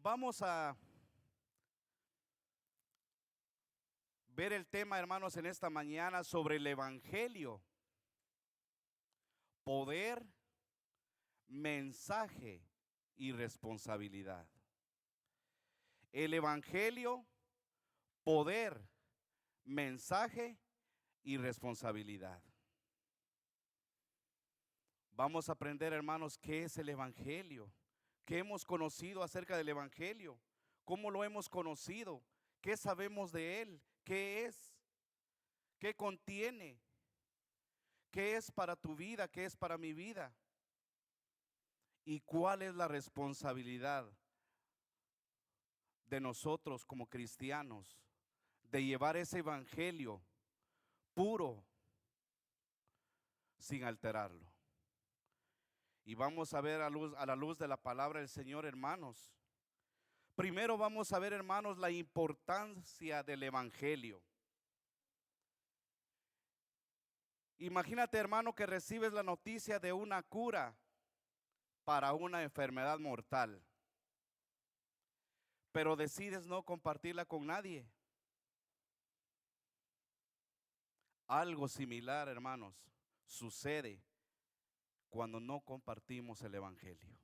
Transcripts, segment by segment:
Vamos a ver el tema, hermanos, en esta mañana sobre el Evangelio. Poder, mensaje y responsabilidad. El Evangelio, poder, mensaje y responsabilidad. Vamos a aprender, hermanos, qué es el Evangelio, qué hemos conocido acerca del Evangelio, cómo lo hemos conocido, qué sabemos de él, qué es, qué contiene, qué es para tu vida, qué es para mi vida y cuál es la responsabilidad de nosotros como cristianos de llevar ese Evangelio puro sin alterarlo. Y vamos a ver a la luz de la palabra del Señor, hermanos. Primero vamos a ver, hermanos, la importancia del Evangelio. Imagínate, hermano, que recibes la noticia de una cura para una enfermedad mortal, pero decides no compartirla con nadie. Algo similar, hermanos, sucede cuando no compartimos el Evangelio.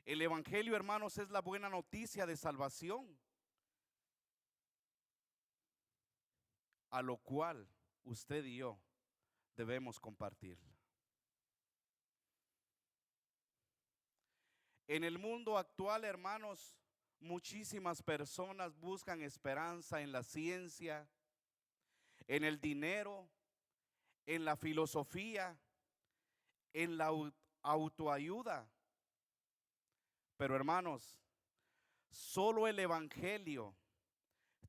El Evangelio, hermanos, es la buena noticia de salvación, a lo cual usted y yo debemos compartirla. En el mundo actual, hermanos, muchísimas personas buscan esperanza en la ciencia, en el dinero, en la filosofía, en la autoayuda. Pero, hermanos, solo el Evangelio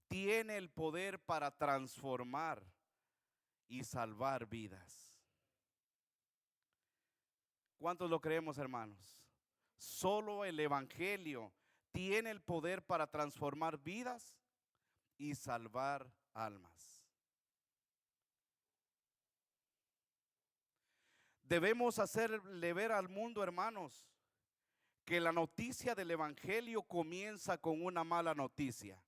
tiene el poder para transformar y salvar vidas. ¿Cuántos lo creemos, hermanos? Solo el Evangelio tiene el poder para transformar vidas y salvar almas. Debemos hacerle ver al mundo, hermanos, que la noticia del Evangelio comienza con una mala noticia.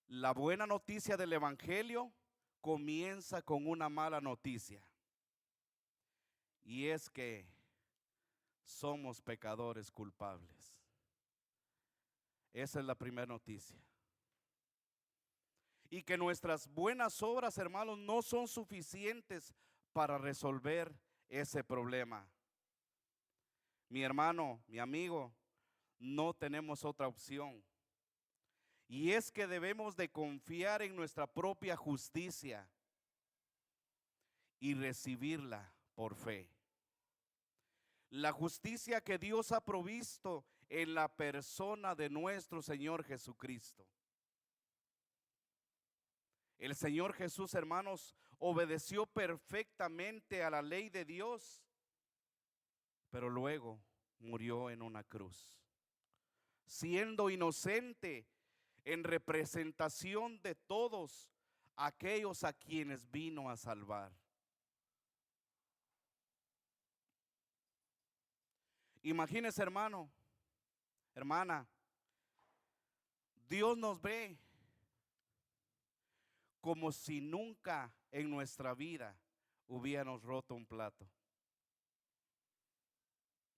La buena noticia del Evangelio comienza con una mala noticia. Y es que somos pecadores culpables. Esa es la primera noticia. Y que nuestras buenas obras, hermanos, no son suficientes para resolver ese problema. Mi hermano, mi amigo, no tenemos otra opción. Y es que debemos de confiar en nuestra propia justicia y recibirla por fe. La justicia que Dios ha provisto en la persona de nuestro Señor Jesucristo. El Señor Jesús, hermanos, obedeció perfectamente a la ley de Dios, pero luego murió en una cruz, siendo inocente en representación de todos aquellos a quienes vino a salvar. Imagínese, hermano, hermana, Dios nos ve como si nunca en nuestra vida hubiéramos roto un plato.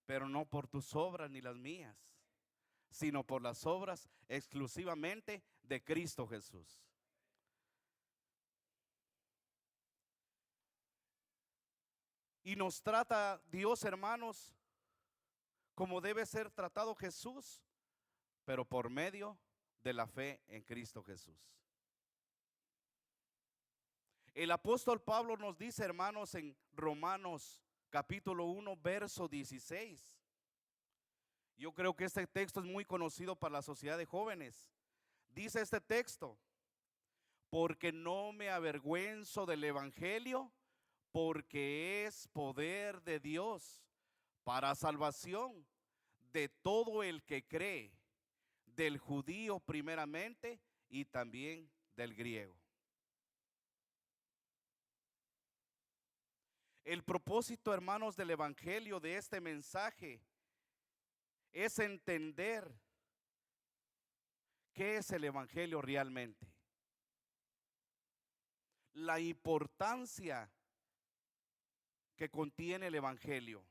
Pero no por tus obras ni las mías, sino por las obras exclusivamente de Cristo Jesús. Y nos trata Dios, hermanos, como debe ser tratado Jesús, pero por medio de la fe en Cristo Jesús. El apóstol Pablo nos dice, hermanos, en Romanos capítulo 1, verso 16. Yo creo que este texto es muy conocido para la sociedad de jóvenes. Dice este texto: porque no me avergüenzo del evangelio, porque es poder de Dios para salvación de todo el que cree, del judío primeramente y también del griego. El propósito, hermanos, del evangelio, de este mensaje, es entender qué es el evangelio realmente. La importancia que contiene el evangelio.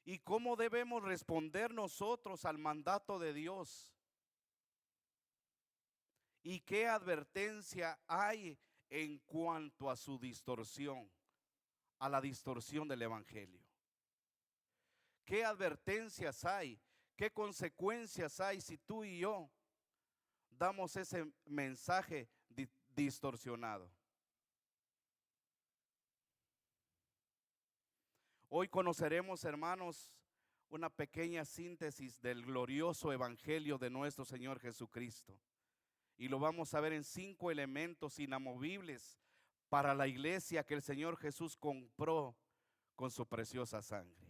Y cómo debemos responder nosotros al mandato de Dios. Y qué advertencia hay en cuanto a su distorsión, a la distorsión del evangelio. ¿Qué advertencias hay? ¿Qué consecuencias hay si tú y yo damos ese mensaje distorsionado? Hoy conoceremos, hermanos, una pequeña síntesis del glorioso evangelio de nuestro Señor Jesucristo. Y lo vamos a ver en 5 elementos inamovibles para la iglesia que el Señor Jesús compró con su preciosa sangre.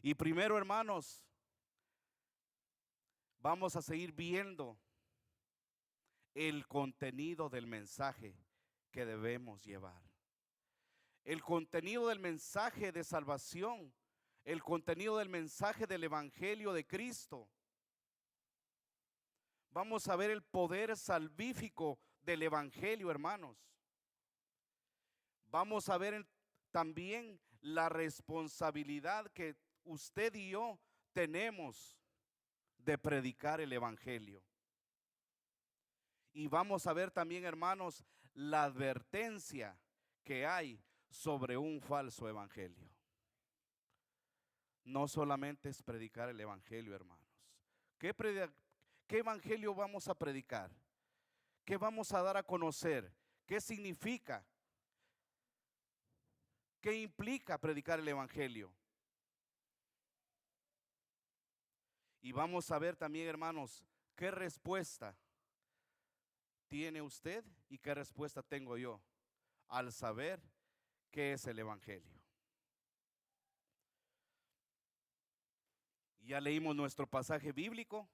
Y primero, hermanos, vamos a seguir viendo el contenido del mensaje que debemos llevar. El contenido del mensaje de salvación, el contenido del mensaje del evangelio de Cristo. Vamos a ver el poder salvífico del evangelio, hermanos. Vamos a ver también la responsabilidad que usted y yo tenemos de predicar el evangelio. Y vamos a ver también, hermanos, la advertencia que hay sobre un falso evangelio. No solamente es predicar el evangelio, hermanos. ¿Qué evangelio vamos a predicar? ¿Qué vamos a dar a conocer? ¿Qué significa? ¿Qué implica predicar el evangelio? Y vamos a ver también, hermanos, qué respuesta tiene usted y qué respuesta tengo yo al saber qué es el evangelio. Ya leímos nuestro pasaje bíblico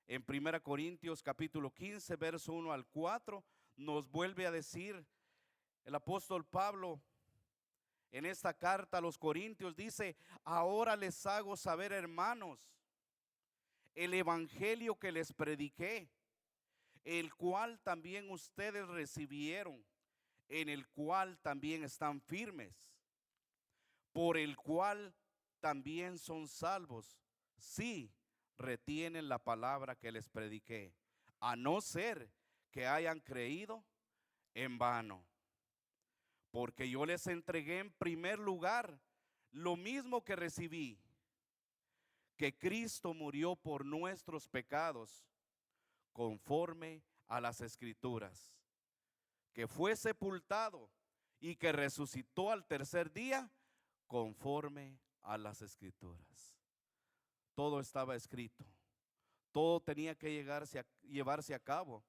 en 1 Corintios capítulo 15, verso 1 al 4. Nos vuelve a decir el apóstol Pablo en esta carta a los Corintios, dice: ahora les hago saber, hermanos, el evangelio que les prediqué, el cual también ustedes recibieron, en el cual también están firmes, por el cual también son salvos, si retienen la palabra que les prediqué, a no ser que hayan creído en vano. Porque yo les entregué en primer lugar lo mismo que recibí, que Cristo murió por nuestros pecados, conforme a las Escrituras, que fue sepultado y que resucitó al tercer día, conforme a las Escrituras. Todo estaba escrito, todo tenía que llevarse a cabo.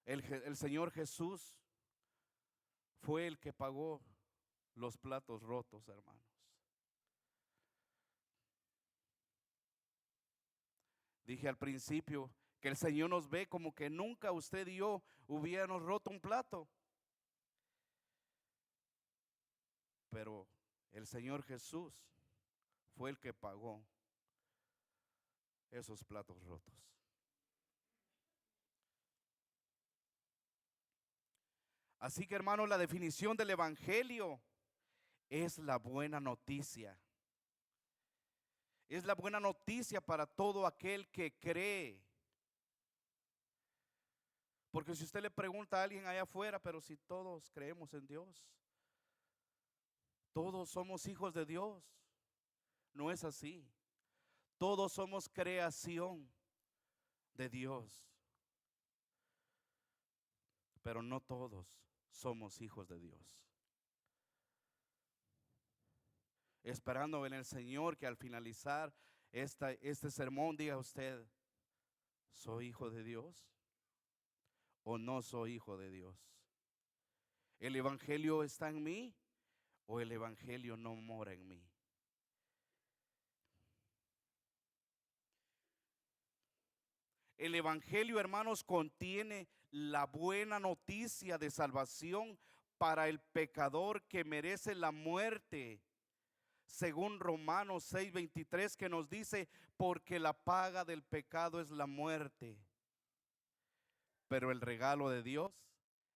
El Señor Jesús fue el que pagó los platos rotos, hermanos. Dije al principio que el Señor nos ve como que nunca usted y yo hubiéramos roto un plato. Pero el Señor Jesús fue el que pagó esos platos rotos. Así que, hermanos, la definición del evangelio es la buena noticia. Es la buena noticia para todo aquel que cree. Porque si usted le pregunta a alguien allá afuera, pero si todos creemos en Dios, todos somos hijos de Dios, no es así. Todos somos creación de Dios, pero no todos somos hijos de Dios. Esperando en el Señor que al finalizar este sermón diga usted: ¿soy hijo de Dios o no soy hijo de Dios? ¿El evangelio está en mí o el evangelio no mora en mí? El Evangelio, hermanos, contiene la buena noticia de salvación para el pecador que merece la muerte, según Romanos 6:23, que nos dice, porque la paga del pecado es la muerte, pero el regalo de Dios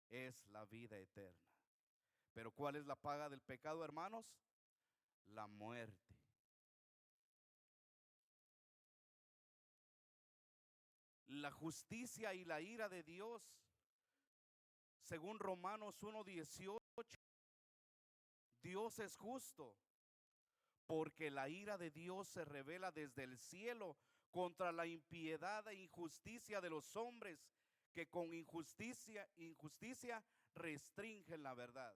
es la vida eterna. Pero ¿cuál es la paga del pecado, hermanos? La muerte. La justicia y la ira de Dios, según Romanos 1:18, Dios es justo, porque la ira de Dios se revela desde el cielo contra la impiedad e injusticia de los hombres que con injusticia restringen la verdad.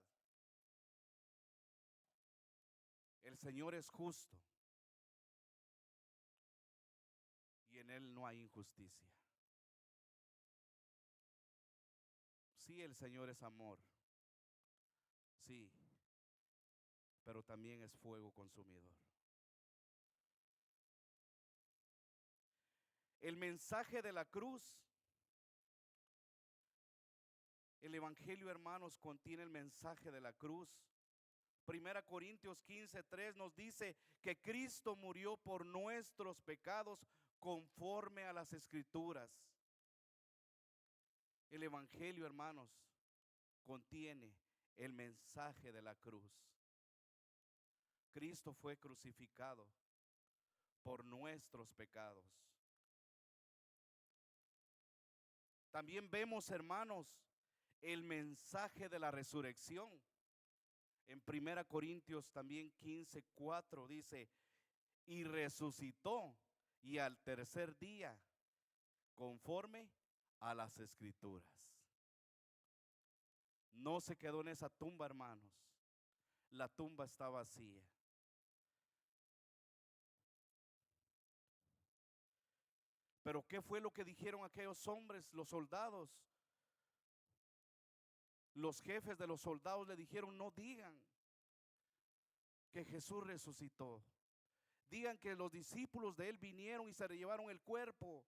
El Señor es justo y en Él no hay injusticia. Sí, el Señor es amor, sí, pero también es fuego consumidor. El mensaje de la cruz, el Evangelio, hermanos, contiene el mensaje de la cruz. 1 Corintios 15:3 nos dice que Cristo murió por nuestros pecados conforme a las Escrituras. El Evangelio, hermanos, contiene el mensaje de la cruz. Cristo fue crucificado por nuestros pecados. También vemos, hermanos, el mensaje de la resurrección. En 1 Corintios también 15:4 dice, y resucitó y al tercer día, conforme a las Escrituras. No se quedó en esa tumba, hermanos. La tumba está vacía. Pero ¿qué fue lo que dijeron aquellos hombres, los soldados? Los jefes de los soldados le dijeron, no digan que Jesús resucitó. Digan que los discípulos de él vinieron y se llevaron el cuerpo.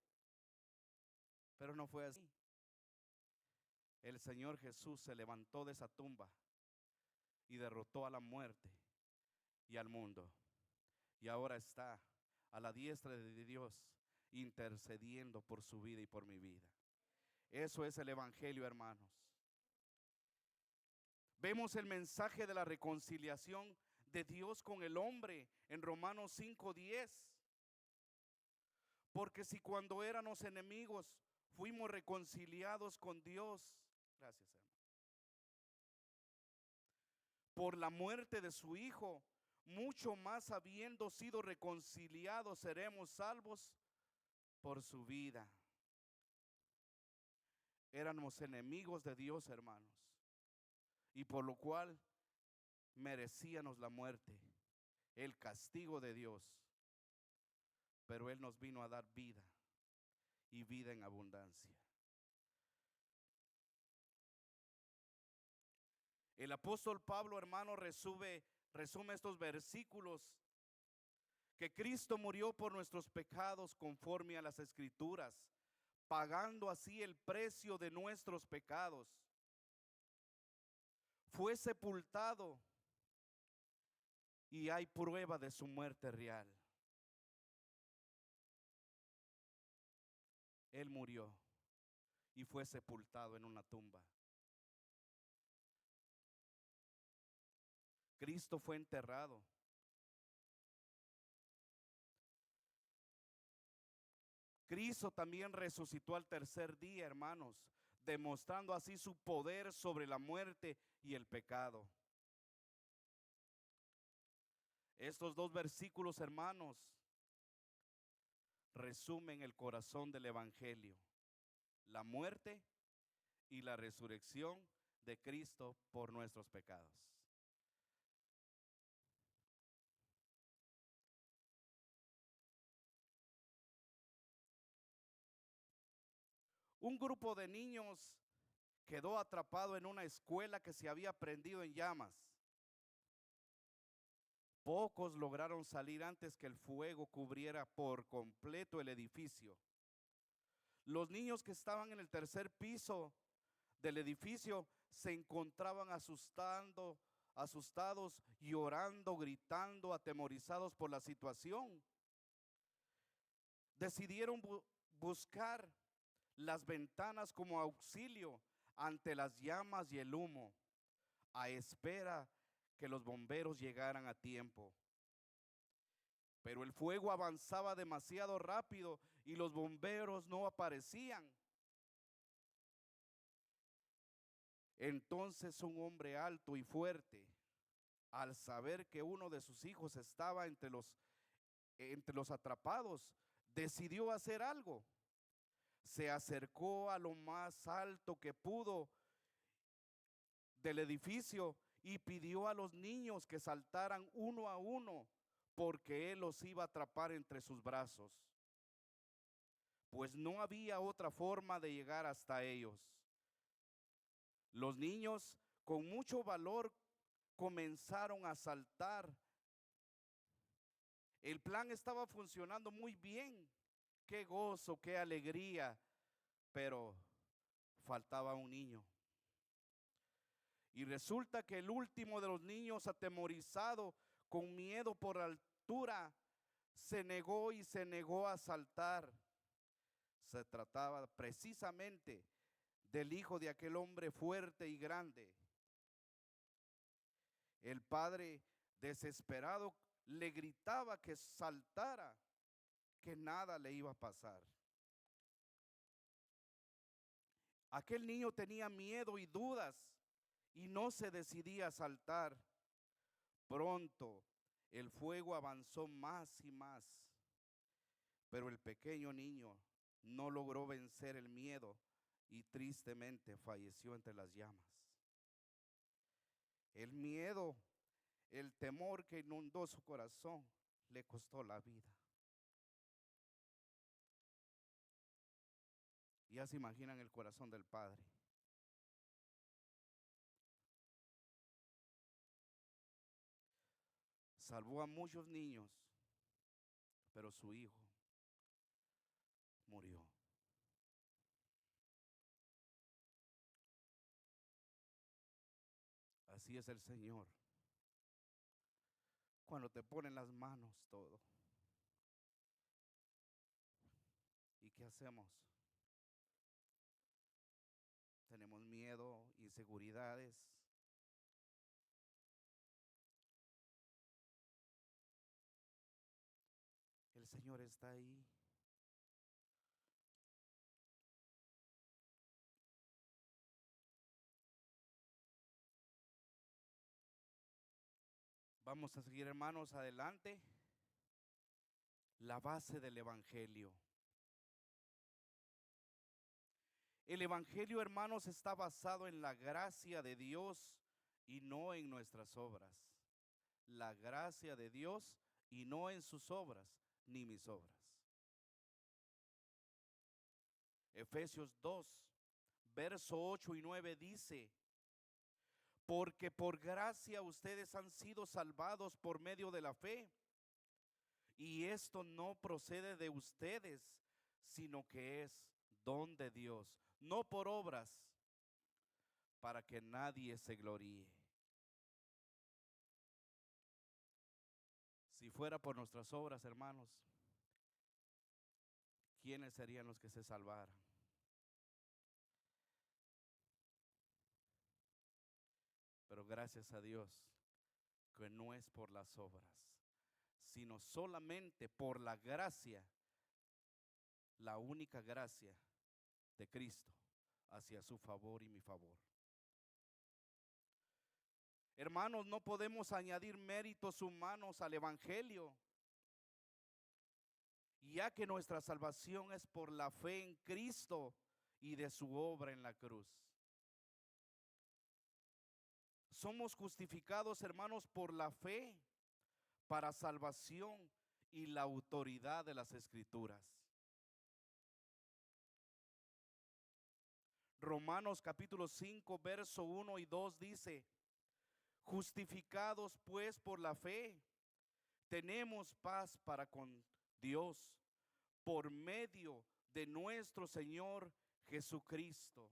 Pero no fue así. El Señor Jesús se levantó de esa tumba y derrotó a la muerte y al mundo. Y ahora está a la diestra de Dios intercediendo por su vida y por mi vida. Eso es el Evangelio, hermanos. Vemos el mensaje de la reconciliación de Dios con el hombre en Romanos 5:10. Porque si cuando éramos enemigos fuimos reconciliados con Dios, gracias, hermano, por la muerte de su Hijo, mucho más habiendo sido reconciliados seremos salvos por su vida. Éramos enemigos de Dios, hermanos, y por lo cual merecíamos la muerte, el castigo de Dios. Pero Él nos vino a dar vida y vida en abundancia. El apóstol Pablo, hermano, resume estos versículos, que Cristo murió por nuestros pecados conforme a las Escrituras, pagando así el precio de nuestros pecados. Fue sepultado y hay prueba de su muerte real. Él murió y fue sepultado en una tumba. Cristo fue enterrado. Cristo también resucitó al tercer día, hermanos, demostrando así su poder sobre la muerte y el pecado. Estos dos versículos, hermanos, resumen el corazón del Evangelio: la muerte y la resurrección de Cristo por nuestros pecados. Un grupo de niños quedó atrapado en una escuela que se había prendido en llamas. Pocos lograron salir antes que el fuego cubriera por completo el edificio. Los niños que estaban en el tercer piso del edificio se encontraban asustados, llorando, gritando, atemorizados por la situación. Decidieron buscar las ventanas como auxilio ante las llamas y el humo, a espera que los bomberos llegaran a tiempo. Pero el fuego avanzaba demasiado rápido y los bomberos no aparecían. Entonces un hombre alto y fuerte, al saber que uno de sus hijos estaba entre los atrapados, decidió hacer algo. Se acercó a lo más alto que pudo del edificio y pidió a los niños que saltaran uno a uno, porque él los iba a atrapar entre sus brazos, pues no había otra forma de llegar hasta ellos. Los niños con mucho valor comenzaron a saltar. El plan estaba funcionando muy bien. Qué gozo, qué alegría, pero faltaba un niño. Y resulta que el último de los niños, atemorizado, con miedo por la altura, se negó a saltar. Se trataba precisamente del hijo de aquel hombre fuerte y grande. El padre, desesperado, le gritaba que saltara, que nada le iba a pasar. Aquel niño tenía miedo y dudas y no se decidía a saltar. Pronto el fuego avanzó más y más, pero el pequeño niño no logró vencer el miedo y tristemente falleció entre las llamas. El miedo, el temor que inundó su corazón le costó la vida. Ya se imaginan el corazón del padre. Salvó a muchos niños, pero su hijo murió. Así es el Señor. Cuando te pone en las manos todo. ¿Y qué hacemos? Tenemos miedo, inseguridades. El Señor está ahí. Vamos a seguir, hermanos, adelante. La base del Evangelio. El Evangelio, hermanos, está basado en la gracia de Dios y no en nuestras obras. La gracia de Dios y no en sus obras, ni mis obras. Efesios 2, verso 8 y 9 dice: porque por gracia ustedes han sido salvados por medio de la fe. Y esto no procede de ustedes, sino que es don de Dios, no por obras, para que nadie se gloríe. Si fuera por nuestras obras, hermanos, ¿quiénes serían los que se salvaran? Pero gracias a Dios que no es por las obras, sino solamente por la gracia, la única gracia de Cristo hacia su favor y mi favor. Hermanos, no podemos añadir méritos humanos al Evangelio, ya que nuestra salvación es por la fe en Cristo y de su obra en la cruz. Somos justificados, hermanos, por la fe para salvación y la autoridad de las Escrituras. Romanos capítulo 5, verso 1 y 2 dice: justificados pues por la fe, tenemos paz para con Dios por medio de nuestro Señor Jesucristo.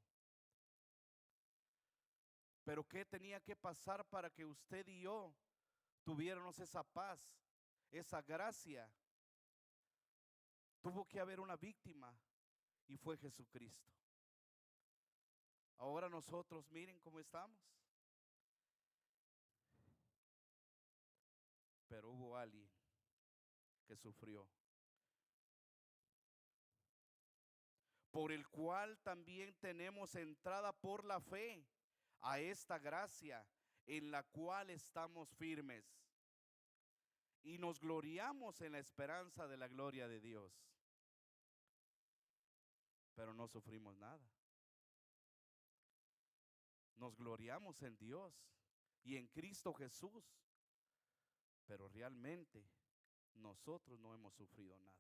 Pero ¿qué tenía que pasar para que usted y yo tuviéramos esa paz, esa gracia? Tuvo que haber una víctima y fue Jesucristo. Ahora nosotros miren cómo estamos. Pero hubo alguien que sufrió, por el cual también tenemos entrada por la fe a esta gracia en la cual estamos firmes y nos gloriamos en la esperanza de la gloria de Dios. Pero no sufrimos nada. Nos gloriamos en Dios y en Cristo Jesús, pero realmente nosotros no hemos sufrido nada.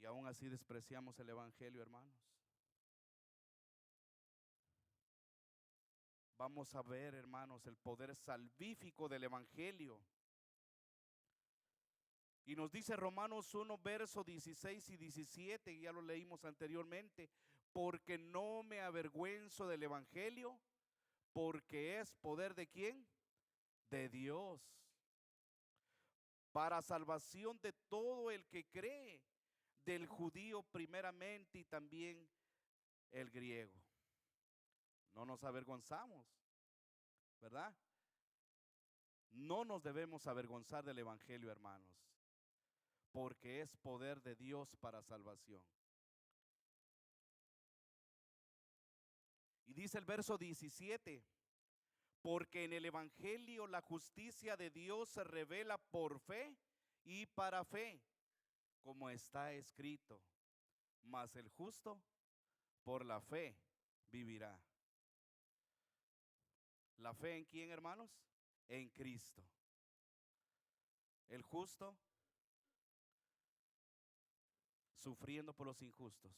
Y aún así despreciamos el evangelio, hermanos. Vamos a ver, hermanos, el poder salvífico del evangelio. Y nos dice Romanos 1, versos 16 y 17, y ya lo leímos anteriormente, porque no me avergüenzo del evangelio, porque es poder ¿de quién? De Dios, para salvación de todo el que cree, del judío primeramente y también el griego. No nos avergonzamos, ¿verdad? No nos debemos avergonzar del evangelio, hermanos, porque es poder de Dios para salvación. Y dice el verso 17, porque en el evangelio la justicia de Dios se revela por fe y para fe, como está escrito, mas el justo por la fe vivirá. ¿La fe en quién, hermanos? En Cristo. El justo sufriendo por los injustos.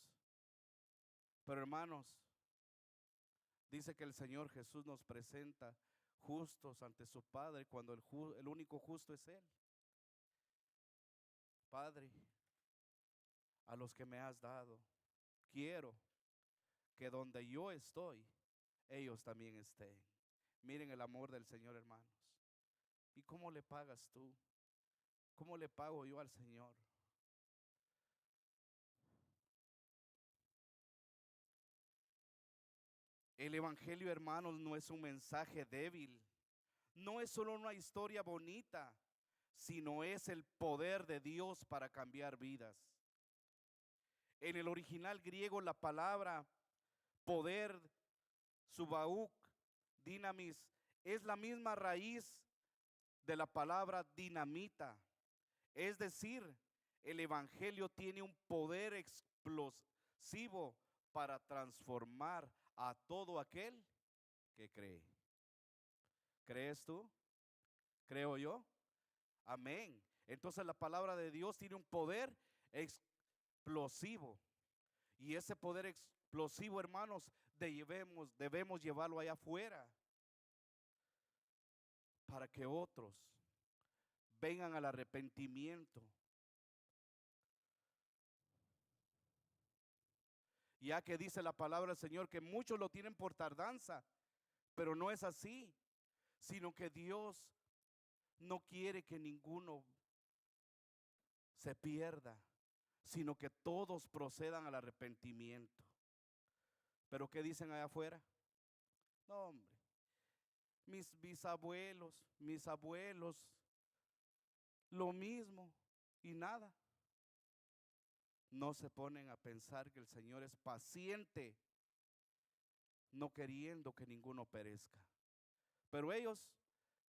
Pero hermanos, dice que el Señor Jesús nos presenta justos ante su Padre cuando el único justo es Él. Padre, a los que me has dado, quiero que donde yo estoy, ellos también estén. Miren el amor del Señor, hermanos. ¿Y cómo le pagas tú? ¿Cómo le pago yo al Señor? El evangelio, hermanos, no es un mensaje débil, no es solo una historia bonita, sino es el poder de Dios para cambiar vidas. En el original griego la palabra poder, subauk, dinamis, es la misma raíz de la palabra dinamita. Es decir, el evangelio tiene un poder explosivo para transformar a todo aquel que cree. ¿Crees tú? ¿Creo yo? Amén. Entonces la palabra de Dios tiene un poder explosivo. Y ese poder explosivo, hermanos, debemos llevarlo allá afuera para que otros vengan al arrepentimiento. Ya que dice la palabra del Señor que muchos lo tienen por tardanza, pero no es así, sino que Dios no quiere que ninguno se pierda, sino que todos procedan al arrepentimiento. ¿Pero qué dicen allá afuera? No, hombre, mis bisabuelos, mis abuelos, lo mismo y nada. No se ponen a pensar que el Señor es paciente, no queriendo que ninguno perezca. Pero ellos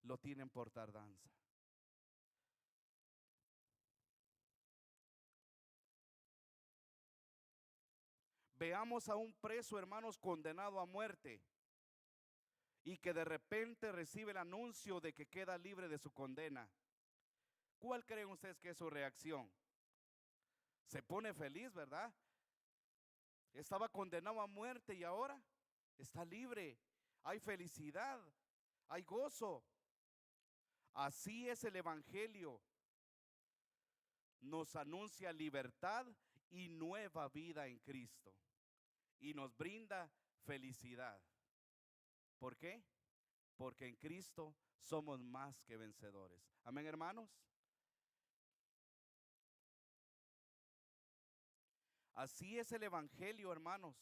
lo tienen por tardanza. Veamos a un preso, hermanos, condenado a muerte y que de repente recibe el anuncio de que queda libre de su condena. ¿Cuál creen ustedes que es su reacción? Se pone feliz, ¿verdad? Estaba condenado a muerte y ahora está libre. Hay felicidad, hay gozo. Así es el evangelio. nos anuncia libertad y nueva vida en Cristo. Y nos brinda felicidad. ¿Por qué? Porque en Cristo somos más que vencedores. Amén, hermanos. Así es el evangelio, hermanos.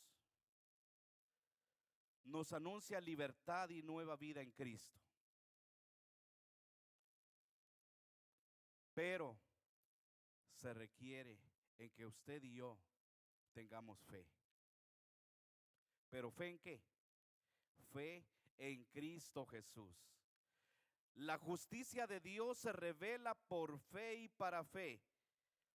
Nos anuncia libertad y nueva vida en Cristo. Pero se requiere en que usted y yo tengamos fe. ¿Pero fe en qué? Fe en Cristo Jesús. La justicia de Dios se revela por fe y para fe.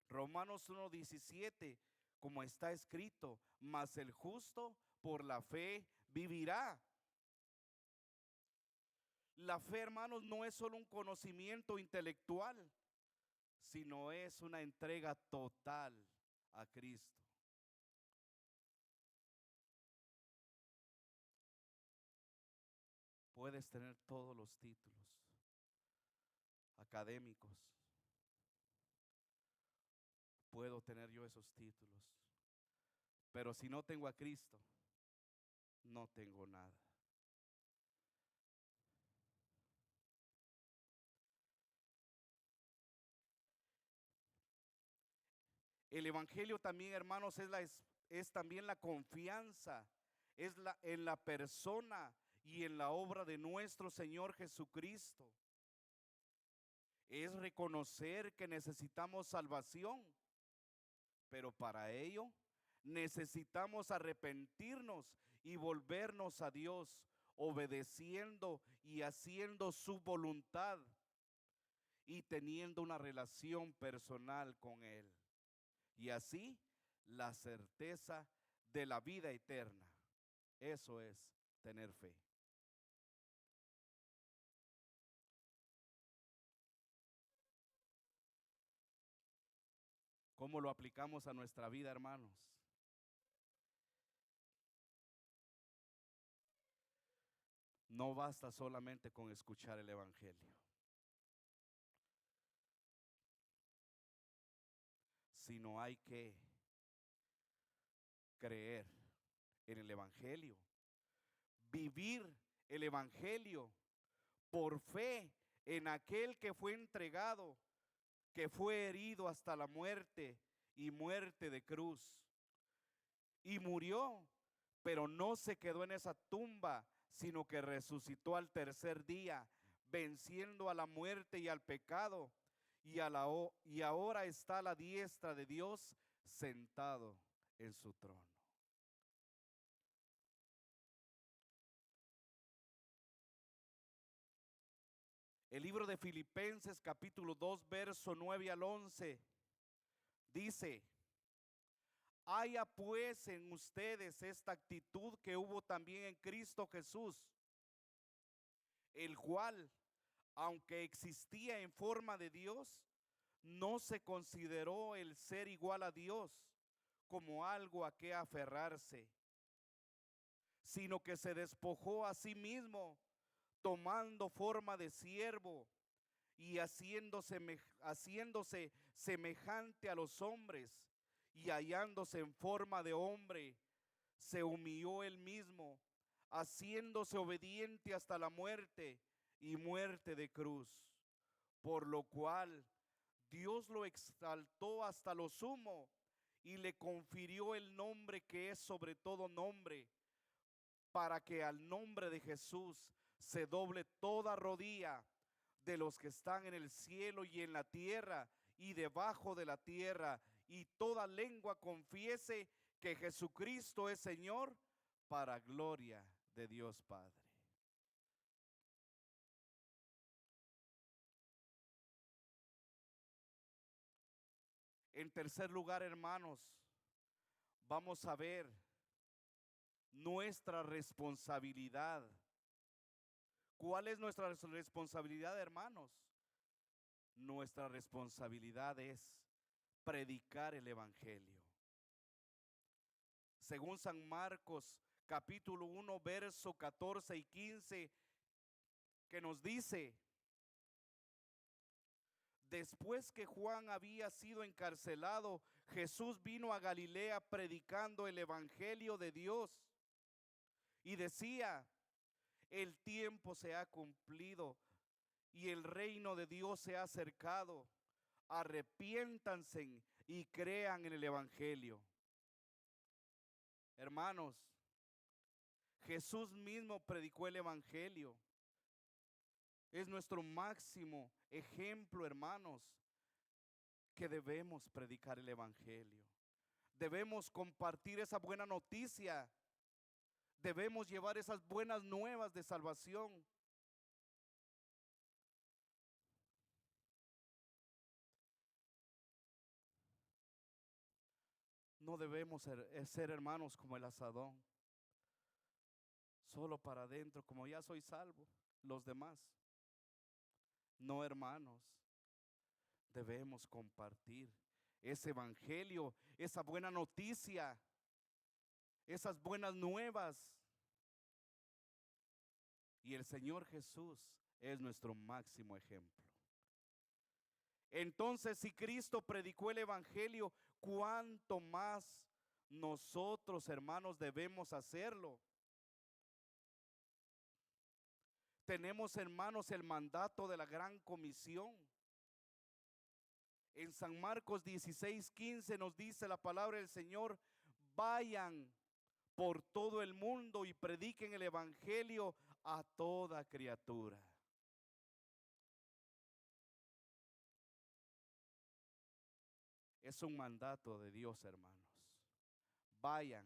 Romanos 1:17, como está escrito, mas el justo por la fe vivirá. La fe, hermanos, no es solo un conocimiento intelectual, sino es una entrega total a Cristo. Puedes tener todos los títulos académicos. Puedo tener yo esos títulos. Pero si no tengo a Cristo, no tengo nada. El evangelio también, hermanos, es también la confianza, en la persona y en la obra de nuestro Señor Jesucristo. Es reconocer que necesitamos salvación, pero para ello necesitamos arrepentirnos y volvernos a Dios, obedeciendo y haciendo su voluntad y teniendo una relación personal con Él. Y así la certeza de la vida eterna. Eso es tener fe. ¿Cómo lo aplicamos a nuestra vida, hermanos? No basta solamente con escuchar el evangelio, sino hay que creer en el evangelio, vivir el evangelio por fe en aquel que fue entregado, que fue herido hasta la muerte y muerte de cruz. Y murió, pero no se quedó en esa tumba, sino que resucitó al tercer día, venciendo a la muerte y al pecado, y ahora está a la diestra de Dios, sentado en su trono. El libro de Filipenses capítulo 2, verso 9 al 11, dice: haya pues en ustedes esta actitud que hubo también en Cristo Jesús, el cual, aunque existía en forma de Dios, no se consideró el ser igual a Dios como algo a que aferrarse, sino que se despojó a sí mismo, tomando forma de siervo y haciéndose semejante a los hombres, y hallándose en forma de hombre, se humilló él mismo, haciéndose obediente hasta la muerte y muerte de cruz, por lo cual Dios lo exaltó hasta lo sumo y le confirió el nombre que es sobre todo nombre, para que al nombre de Jesús se doble toda rodilla de los que están en el cielo y en la tierra y debajo de la tierra, y toda lengua confiese que Jesucristo es Señor, para gloria de Dios Padre. En tercer lugar, hermanos, vamos a ver nuestra responsabilidad. ¿Cuál es nuestra responsabilidad, hermanos? Nuestra responsabilidad es predicar el evangelio. Según San Marcos capítulo 1, verso 14 y 15, que nos dice: Después que Juan había sido encarcelado, Jesús vino a Galilea predicando el evangelio de Dios y decía: el tiempo se ha cumplido y el reino de Dios se ha acercado. Arrepiéntanse y crean en el evangelio. Hermanos, Jesús mismo predicó el evangelio. Es nuestro máximo ejemplo, hermanos, que debemos predicar el evangelio. Debemos compartir esa buena noticia. Debemos llevar esas buenas nuevas de salvación. No debemos ser hermanos como el asadón, solo para adentro, como ya soy salvo, los demás. No, hermanos, debemos compartir ese evangelio, esa buena noticia, esas buenas nuevas. Y el Señor Jesús es nuestro máximo ejemplo. Entonces, si Cristo predicó el evangelio, ¿cuánto más nosotros, hermanos, debemos hacerlo? Tenemos, hermanos, el mandato de la gran comisión. En San Marcos 16:15 nos dice la palabra del Señor: vayan por todo el mundo y prediquen el evangelio a toda criatura. Es un mandato de Dios, hermanos. Vayan.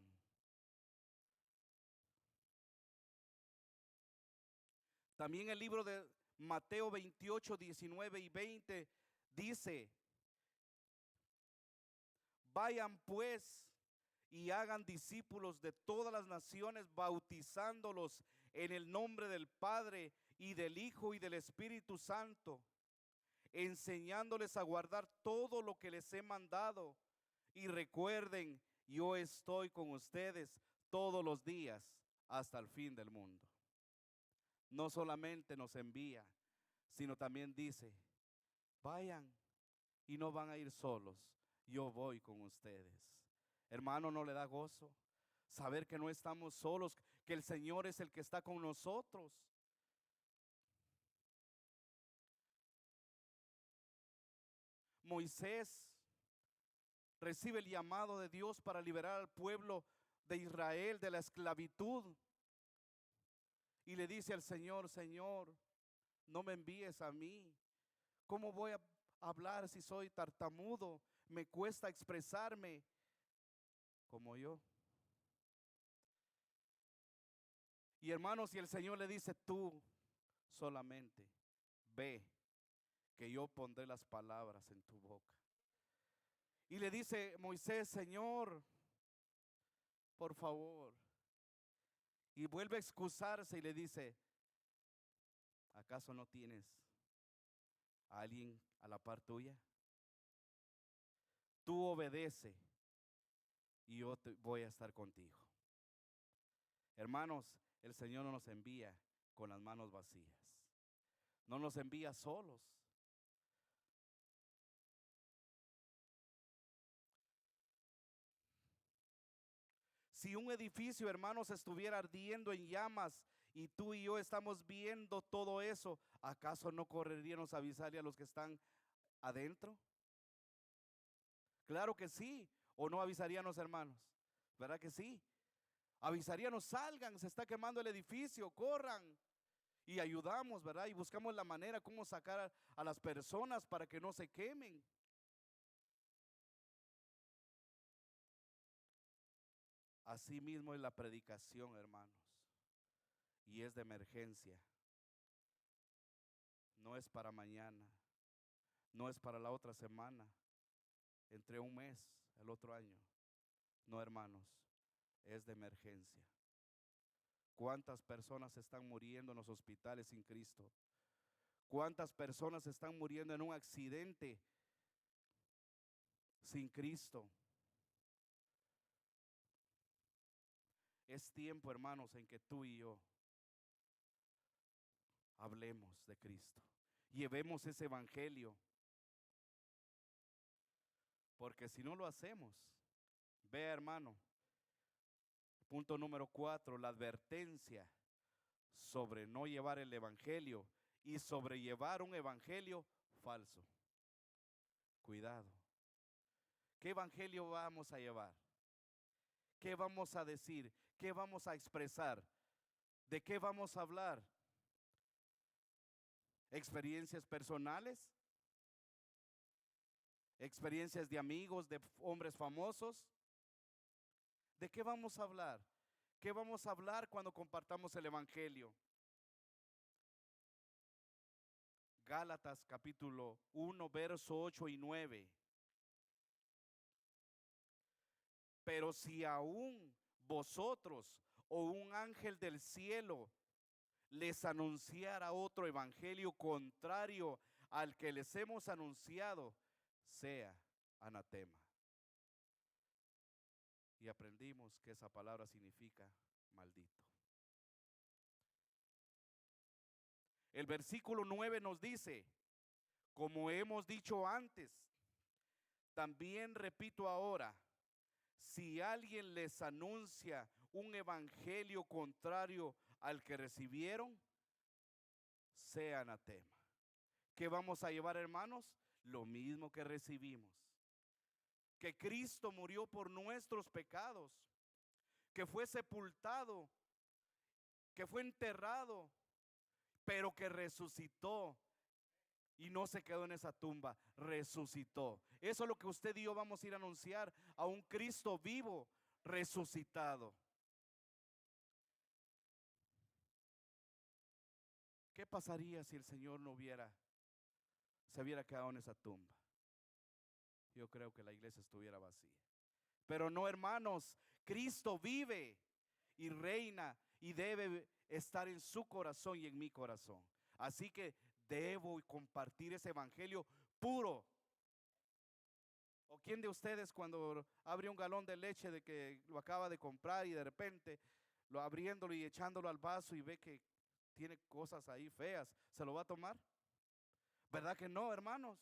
También el libro de Mateo 28, 19 y 20 dice: vayan pues y hagan discípulos de todas las naciones, bautizándolos en el nombre del Padre y del Hijo y del Espíritu Santo, enseñándoles a guardar todo lo que les he mandado. Y recuerden, yo estoy con ustedes todos los días hasta el fin del mundo. No solamente nos envía, sino también dice: vayan y no van a ir solos, yo voy con ustedes. Hermano, ¿no le da gozo saber que no estamos solos, que el Señor es el que está con nosotros? Moisés recibe el llamado de Dios para liberar al pueblo de Israel de la esclavitud. Y le dice al Señor: Señor, no me envíes a mí. ¿Cómo voy a hablar si soy tartamudo? Me cuesta expresarme como yo. Y hermanos, y el Señor le dice: tú solamente ve, que yo pondré las palabras en tu boca. Y le dice Moisés: Señor, por favor. Y vuelve a excusarse y le dice: ¿acaso no tienes a alguien a la par tuya? Tú obedece y yo voy a estar contigo. Hermanos, el Señor no nos envía con las manos vacías. No nos envía solos. Si un edificio, hermanos, estuviera ardiendo en llamas y tú y yo estamos viendo todo eso, ¿acaso no correríamos a avisarle a los que están adentro? Claro que sí. ¿O no avisaríamos, hermanos? ¿Verdad que sí? Avisaríamos: salgan, se está quemando el edificio, corran. Y ayudamos, ¿verdad? Y buscamos la manera cómo sacar a las personas para que no se quemen. Así mismo es la predicación, hermanos. Y es de emergencia. No es para mañana. No es para la otra semana. Entre un mes, el otro año. No, hermanos, es de emergencia. ¿Cuántas personas están muriendo en los hospitales sin Cristo? ¿Cuántas personas están muriendo en un accidente sin Cristo? Es tiempo, hermanos, en que tú y yo hablemos de Cristo. Llevemos ese evangelio. Porque si no lo hacemos, vea hermano, punto número 4, la advertencia sobre no llevar el evangelio y sobre llevar un evangelio falso. Cuidado. ¿Qué evangelio vamos a llevar? ¿Qué vamos a decir? ¿Qué vamos a expresar? ¿De qué vamos a hablar? ¿Experiencias personales? ¿Experiencias de amigos, de hombres famosos? ¿De qué vamos a hablar? ¿Qué vamos a hablar cuando compartamos el evangelio? Gálatas capítulo 1, verso 8 y 9. Pero si aún vosotros o un ángel del cielo les anunciara otro evangelio contrario al que les hemos anunciado, sea anatema. Y aprendimos que esa palabra significa maldito. El versículo 9 nos dice, como hemos dicho antes, también repito ahora, si alguien les anuncia un evangelio contrario al que recibieron, sea anatema. ¿Qué vamos a llevar, hermanos? Lo mismo que recibimos. Que Cristo murió por nuestros pecados, que fue sepultado, que fue enterrado, pero que resucitó y no se quedó en esa tumba, resucitó. Eso es lo que usted y yo vamos a ir a anunciar, a un Cristo vivo, resucitado. ¿Qué pasaría si el Señor se hubiera quedado en esa tumba? Yo creo que la iglesia estuviera vacía. Pero no, hermanos, Cristo vive y reina y debe estar en su corazón y en mi corazón. Así que debo compartir ese evangelio puro. ¿O quién de ustedes cuando abre un galón de leche de que lo acaba de comprar y de repente lo abriéndolo y echándolo al vaso y ve que tiene cosas ahí feas, se lo va a tomar? ¿Verdad que no, hermanos?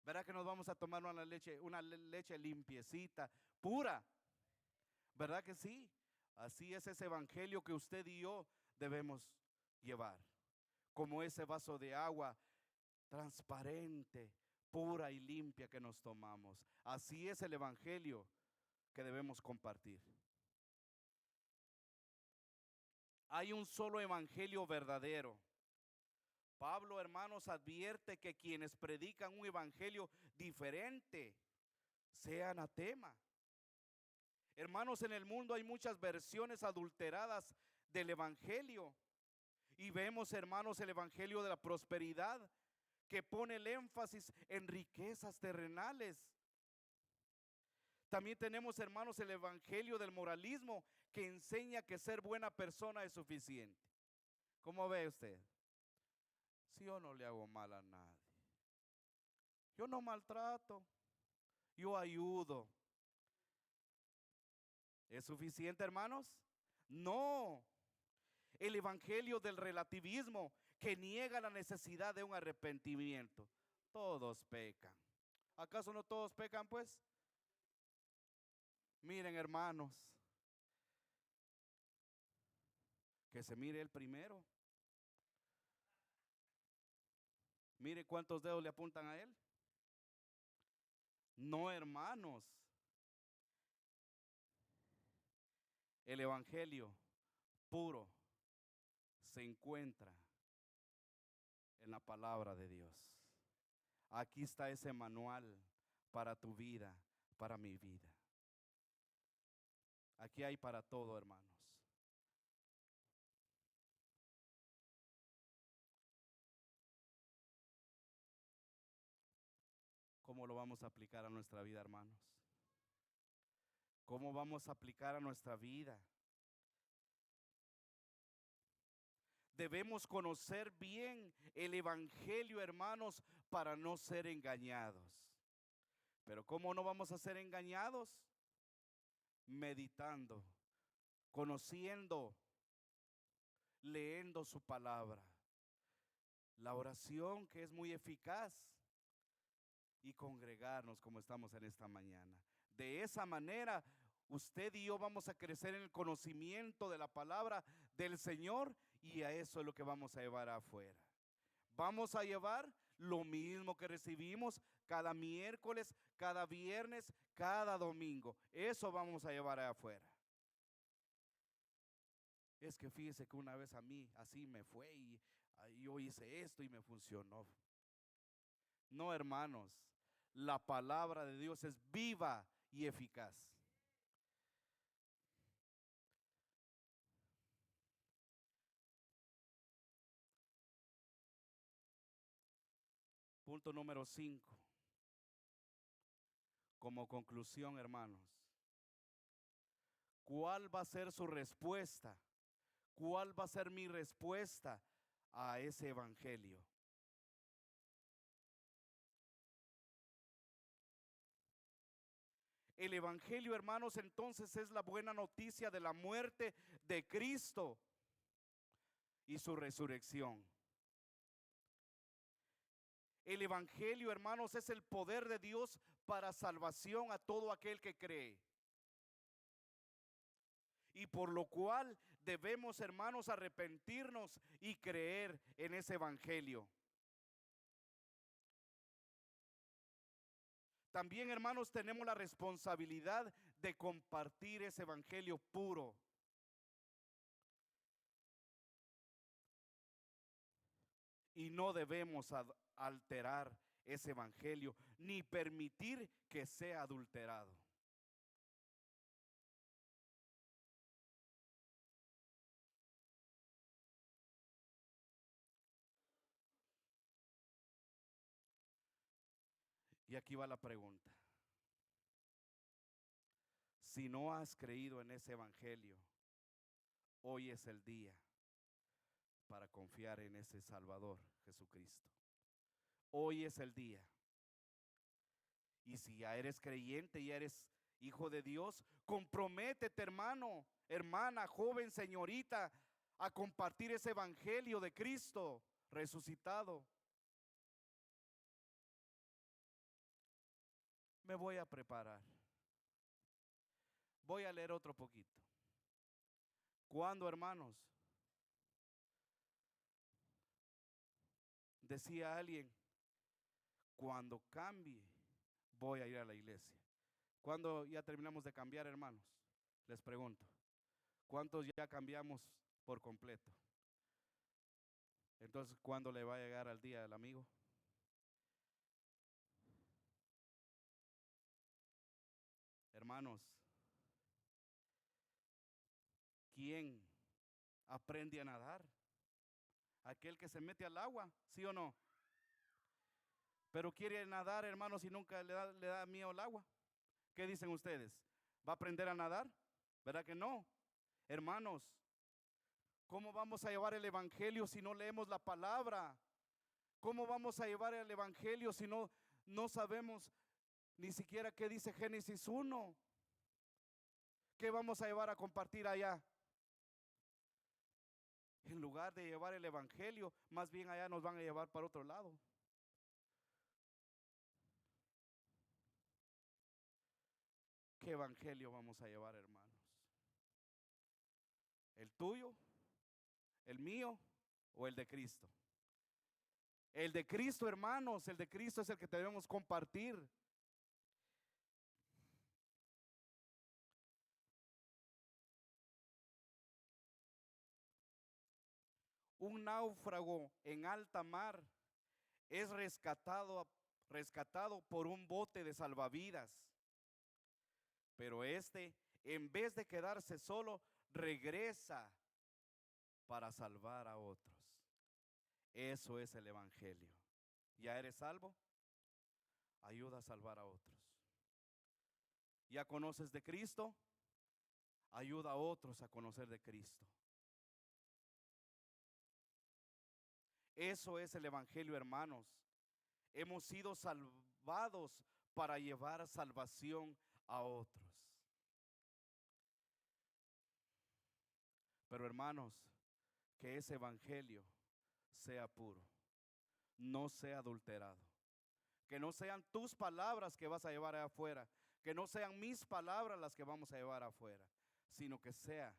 ¿Verdad que nos vamos a tomar una leche limpiecita, pura? ¿Verdad que sí? Así es ese evangelio que usted y yo debemos llevar. Como ese vaso de agua transparente, pura y limpia que nos tomamos. Así es el evangelio que debemos compartir. Hay un solo evangelio verdadero. Pablo, hermanos, advierte que quienes predican un evangelio diferente sea anatema. Hermanos, en el mundo hay muchas versiones adulteradas del evangelio. Y vemos, hermanos, el evangelio de la prosperidad que pone el énfasis en riquezas terrenales. También tenemos, hermanos, el evangelio del moralismo que enseña que ser buena persona es suficiente. ¿Cómo ve usted? Si yo no le hago mal a nadie, yo no maltrato, yo ayudo, ¿es suficiente, hermanos? No. El evangelio del relativismo que niega la necesidad de un arrepentimiento. Todos pecan. ¿Acaso no todos pecan, pues? Miren, hermanos, que se mire el primero. Mire cuántos dedos le apuntan a él. No, hermanos. El evangelio puro se encuentra en la palabra de Dios. Aquí está ese manual para tu vida, para mi vida. Aquí hay para todo, hermanos. ¿Cómo lo vamos a aplicar a nuestra vida, hermanos? ¿Cómo vamos a aplicar a nuestra vida? Debemos conocer bien el evangelio, hermanos, para no ser engañados. Pero ¿cómo no vamos a ser engañados? Meditando, conociendo, leyendo su palabra. La oración que es muy eficaz. y congregarnos como estamos en esta mañana. De esa manera, usted y yo vamos a crecer en el conocimiento de la palabra del Señor, y a eso es lo que vamos a llevar afuera. Vamos a llevar lo mismo que recibimos cada miércoles, cada viernes, cada domingo. Eso vamos a llevar afuera. Es que fíjese que una vez a mí así me fue y yo hice esto y me funcionó. No, hermanos, la palabra de Dios es viva y eficaz. Punto número 5. Como conclusión, hermanos, ¿cuál va a ser su respuesta? ¿Cuál va a ser mi respuesta a ese evangelio? El evangelio, hermanos, entonces es la buena noticia de la muerte de Cristo y su resurrección. El evangelio, hermanos, es el poder de Dios para salvación a todo aquel que cree. Y por lo cual debemos, hermanos, arrepentirnos y creer en ese evangelio. También, hermanos, tenemos la responsabilidad de compartir ese evangelio puro. Y no debemos alterar ese evangelio, ni permitir que sea adulterado. Y aquí va la pregunta. Si no has creído en ese evangelio, hoy es el día para confiar en ese Salvador, Jesucristo. Hoy es el día. Y si ya eres creyente, ya eres hijo de Dios, comprométete, hermano, hermana, joven, señorita, a compartir ese evangelio de Cristo resucitado. Me voy a preparar. Voy a leer otro poquito. ¿Cuándo, hermanos? Decía alguien, cuando cambie, voy a ir a la iglesia. ¿Cuándo ya terminamos de cambiar, hermanos? Les pregunto. ¿Cuántos ya cambiamos por completo? Entonces, ¿cuándo le va a llegar al día del amigo? Hermanos, ¿quién aprende a nadar? Aquel que se mete al agua, ¿sí o no? Pero quiere nadar, hermanos, y nunca le da miedo al agua. ¿Qué dicen ustedes? ¿Va a aprender a nadar? ¿Verdad que no? Hermanos, ¿cómo vamos a llevar el evangelio si no leemos la palabra? ¿Cómo vamos a llevar el evangelio si no sabemos ni siquiera qué dice Génesis 1? ¿Qué vamos a llevar a compartir allá? En lugar de llevar el evangelio, más bien allá nos van a llevar para otro lado. ¿Qué evangelio vamos a llevar, hermanos? ¿El tuyo? ¿El mío? ¿O el de Cristo? El de Cristo, hermanos, el de Cristo es el que debemos compartir. Un náufrago en alta mar es rescatado por un bote de salvavidas. Pero este, en vez de quedarse solo, regresa para salvar a otros. Eso es el evangelio. ¿Ya eres salvo? Ayuda a salvar a otros. ¿Ya conoces de Cristo? Ayuda a otros a conocer de Cristo. Eso es el evangelio, hermanos. Hemos sido salvados para llevar salvación a otros. Pero, hermanos, que ese evangelio sea puro, no sea adulterado. Que no sean tus palabras que vas a llevar afuera, que no sean mis palabras las que vamos a llevar afuera, sino que sea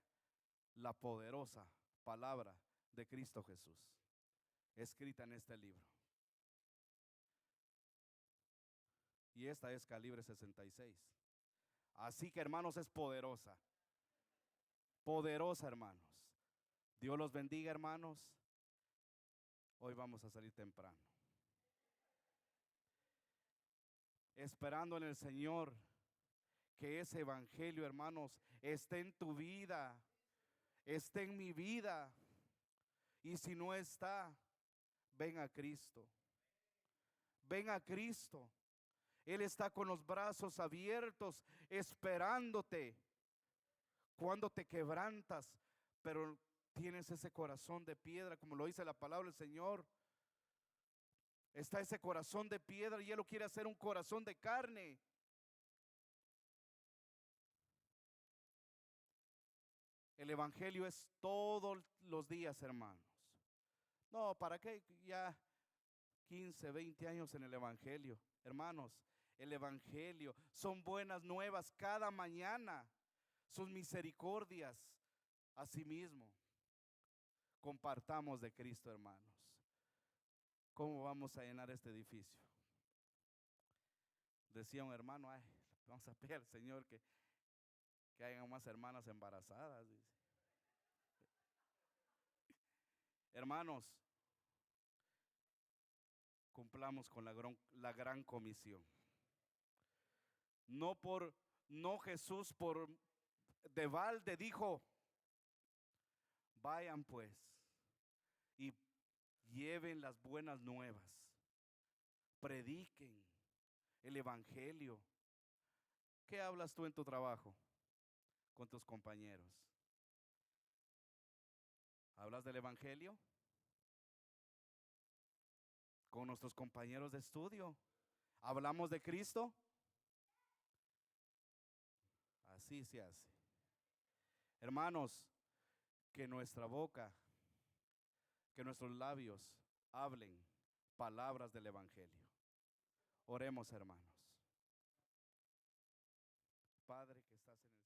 la poderosa palabra de Cristo Jesús, escrita en este libro. Y esta es calibre 66. Así que, hermanos, es poderosa. Poderosa, hermanos. Dios los bendiga, hermanos. Hoy vamos a salir temprano, esperando en el Señor que ese evangelio, hermanos, esté en tu vida, esté en mi vida. Y si no está, ven a Cristo. Ven a Cristo. Él está con los brazos abiertos, esperándote. Cuando te quebrantas, pero tienes ese corazón de piedra, como lo dice la palabra del Señor. Está ese corazón de piedra y Él lo quiere hacer un corazón de carne. El evangelio es todos los días, hermanos. No, ¿para qué? Ya 15, 20 años en el evangelio. Hermanos, el evangelio son buenas nuevas cada mañana. Sus misericordias. Asimismo, compartamos de Cristo, hermanos. ¿Cómo vamos a llenar este edificio? Decía un hermano, ay, vamos a pedir al Señor que hayan más hermanas embarazadas. Dice. Hermanos, cumplamos con la gran comisión. No Jesús por de balde dijo, vayan pues y lleven las buenas nuevas, prediquen el evangelio. ¿Qué hablas tú en tu trabajo con tus compañeros? ¿Hablas del evangelio? ¿Con nuestros compañeros de estudio? ¿Hablamos de Cristo? Así se hace. Hermanos, que nuestra boca, que nuestros labios hablen palabras del evangelio. Oremos, hermanos. Padre que estás en el